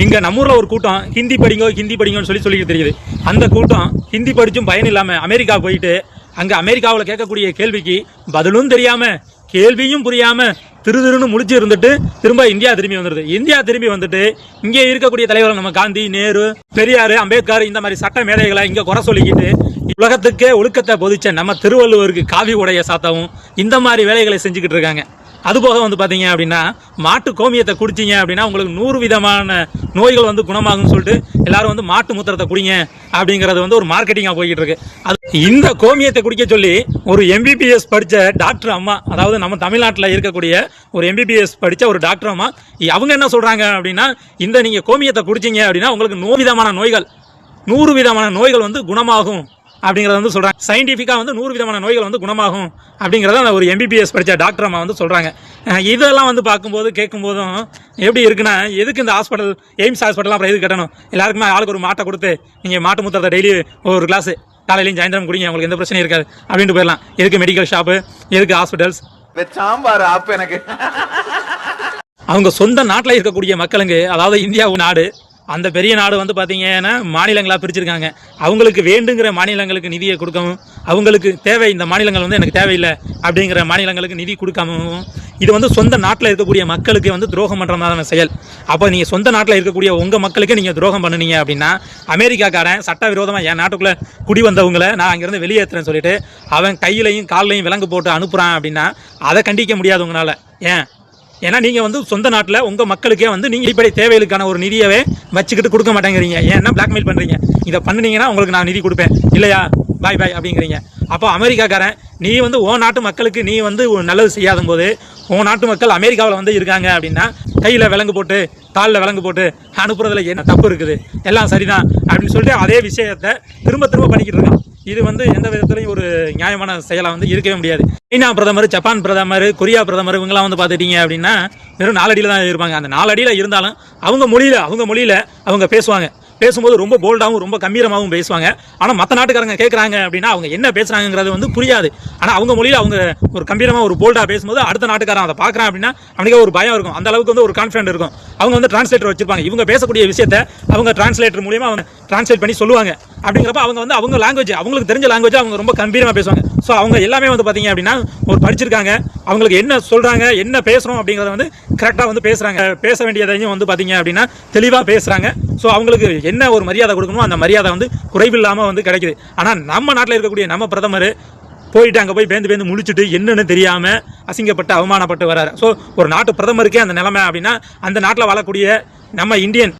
இங்க நம்ம ஊர்ல ஒரு கூட்டம் ஹிந்தி படிங்கன்னு சொல்லிட்டு தெரியுது. அந்த கூட்டம் ஹிந்தி படிச்சும் பயன் இல்லாம அமெரிக்கா போயிட்டு அங்க அமெரிக்காவில் கேட்கக்கூடிய கேள்விக்கு பதிலும் தெரியாம கேள்வியும் புரியாம திருன்னு முடிச்சு இருந்துட்டு திரும்ப இந்தியா திரும்பி வந்துடுது. இந்தியா திரும்பி வந்துட்டு இங்கே இருக்கக்கூடிய தலைவர்கள் நம்ம காந்தி, நேரு, பெரியார், அம்பேத்கர் இந்த மாதிரி சட்ட மேதைகளை இங்க குறை சொல்லிக்கிட்டு உலகத்துக்கே ஒழுக்கத்தை பொதிச்ச நம்ம திருவள்ளுவருக்கு காவி உடைய சாத்தவும் இந்த மாதிரி வேலைகளை செஞ்சுக்கிட்டு இருக்காங்க. அதுபோக பாத்தீங்க அப்படின்னா மாட்டு கோமியத்தை குடிச்சிங்க அப்படின்னா உங்களுக்கு 100 விதமான நோய்கள் குணமாகும்னு சொல்லிட்டு எல்லாரும் மாட்டு மூத்திரத்தை குடிங்க அப்படிங்கறது ஒரு மார்க்கெட்டிங்கா போய்கிட்டு இருக்கு. இந்த கோமியத்தை குடிக்க சொல்லி ஒரு MBBS படிச்ச டாக்டர் அம்மா, அதாவது நம்ம தமிழ்நாட்டில் இருக்கக்கூடிய ஒரு MBBS படிச்ச ஒரு டாக்டர் அம்மா, அவங்க என்ன சொல்றாங்க அப்படின்னா இந்த நீங்க கோமியத்தை குடிச்சிங்க அப்படின்னா உங்களுக்கு 100 விதமான நோய்கள் குணமாகும் அப்படிங்கறத சொல்றாங்க. சயின்டிபிக்கா 100 விதமான நோய்கள் குணமாகும் அப்படிங்கறத ஒரு MBBS படிச்ச டாக்டர் அம்மா சொல்றாங்க. இதெல்லாம் பார்க்கும்போது கேட்கும்போதும் எப்படி இருக்குன்னா, எதுக்கு இந்த ஹாஸ்பிட்டல், எய்ம்ஸ் ஹாஸ்பிட்டல் அப்புறம் எதுக்கு கட்டணும்? எல்லாருக்குமே ஆளுக்கு ஒரு மாட்டை கொடுத்து நீங்க மாட்டு மூத்திரத்தை டெய்லி ஒரு கிளாஸ் காலையிலையும் சாயந்தரம் குடிங்க, உங்களுக்கு எந்த பிரச்சனையும் இருக்காது அப்படின்ட்டு போயிடலாம். எதுக்கு மெடிக்கல் ஷாப்பு, எதுக்கு ஹாஸ்பிட்டல்ஸ்? சாம்பார் ஆப் எனக்கு. அவங்க சொந்த நாட்டில் இருக்கக்கூடிய மக்களுக்கு, அதாவது இந்தியா நாடு, அந்த பெரிய நாடு பாத்தீங்கன்னா மாநிலங்களா பிரிச்சிருக்காங்க. அவங்களுக்கு வேண்டுங்கிற மாநிலங்களுக்கு நிதியை கொடுக்கவும், அவங்களுக்கு தேவை இந்த மாநிலங்கள் எனக்கு தேவையில்லை அப்படிங்கிற மாநிலங்களுக்கு நிதி கொடுக்காமவும், இது சொந்த நாட்டில் இருக்கக்கூடிய மக்களுக்கு துரோகம் பண்ற மாதிரியான செயல். அப்போ நீங்க சொந்த நாட்டில் இருக்கக்கூடிய உங்க மக்களுக்கு நீங்க துரோகம் பண்ணுனீங்க அப்படின்னா, அமெரிக்காக்காரன் சட்டவிரோதமா என் நாட்டுக்குள்ள குடி வந்தவங்களை நான் அங்கிருந்து வெளியேற்றுறேன்னு சொல்லிட்டு அவன் கையிலையும் காலையும் விலங்கு போட்டு அனுப்புறான் அப்படின்னா அதை கண்டிக்க முடியாது உங்களால. ஏன்னா நீங்க சொந்த நாட்டில் உங்க மக்களுக்கே நீங்க இப்படி தேவைகளுக்கான ஒரு நிதியவே வச்சுக்கிட்டு கொடுக்க மாட்டேங்கிறீங்க. ஏன்னா பிளாக்மெயில் பண்றீங்க. இதை பண்ணுனீங்கன்னா உங்களுக்கு நான் நிதி கொடுப்பேன், இல்லையா பாய் பாய் அப்படிங்கிறீங்க. அப்போ அமெரிக்காக்காரன் நீ உன் நாட்டு மக்களுக்கு நீ நல்லது செய்யாத போது உன் நாட்டு மக்கள் அமெரிக்காவில் இருக்காங்க அப்படின்னா கையில் விலங்கு போட்டு காலில் விலங்கு போட்டு அனுப்புறதுல என்ன தப்பு இருக்குது? எல்லாம் சரிதான் அப்படின்னு சொல்லிட்டு அதே விஷயத்தை திரும்ப பண்ணிக்கிட்டு இருக்கான். இது எந்த விதத்துலையும் ஒரு நியாயமான செயலா இருக்கவே முடியாது. சீனா பிரதமர், ஜப்பான் பிரதமர், கொரியா பிரதமர் இவங்கெல்லாம் பார்த்துட்டீங்க அப்படின்னா வெறும் 4 அடியில் தான் இருப்பாங்க. அந்த 4 அடியில் இருந்தாலும் அவங்க மொழியில அவங்க பேசும்போது ரொம்ப போல்டாகவும் ரொம்ப கம்பீரமாகவும் பேசுவாங்க. ஆனால் மற்ற நாட்டுக்காரங்க கேட்குறாங்க அப்படின்னா அவங்க என்ன பேசுறாங்கிறது புரியாது. ஆனால் அவங்க மொழியில் அவங்க ஒரு கம்பீரமாக ஒரு போல்டாக பேசும்போது அடுத்த நாட்டுக்காரன் அதை பார்க்குறான் அப்படின்னா அவனுக்கு ஒரு பயம் இருக்கும். அந்த அளவுக்கு ஒரு கான்ஃபிடென்ட் இருக்கும். அவங்க டிரான்ஸ்லேட்டர் வச்சிருப்பாங்க. இவங்க பேசக்கூடிய விஷயத்தை அவங்க டிரான்ஸ்லேட்டர் மூலியமா அவங்க டிரான்ஸ்லேட் பண்ணி சொல்லுவாங்க. அப்படிங்கிறப்ப அவங்க அவங்க லாங்குவேஜ், அவங்களுக்கு தெரிஞ்ச லாங்குவேஜ் அவங்க ரொம்ப கம்பீரமாக பேசுவாங்க. ஸோ அவங்க எல்லாமே பார்த்தீங்க அப்படின்னா ஒரு படிச்சிருக்காங்க. அவங்களுக்கு என்ன சொல்றாங்க, என்ன பேசுறோம் அப்படிங்கிறத கரெக்டாக பேசுறாங்க. பேச வேண்டியதையும் பார்த்தீங்க அப்படின்னா தெளிவாக பேசுறாங்க. ஸோ அவங்களுக்கு என்ன ஒரு மரியாதை கொடுக்கணும் அந்த மரியாதை குறைவில்லாமல் கிடைக்குது. ஆனால் நம்ம நாட்டில் இருக்கக்கூடிய நம்ம பிரதமர் போயிட்டு அங்கே போய் பேந்து முழிச்சுட்டு என்னன்னு தெரியாம அசிங்கப்பட்டு அவமானப்பட்டு வர்றாரு. ஸோ ஒரு நாட்டு பிரதமருக்கே அந்த நிலைமை அப்படின்னா அந்த நாட்டில் வாழக்கூடிய நம்ம இந்தியன்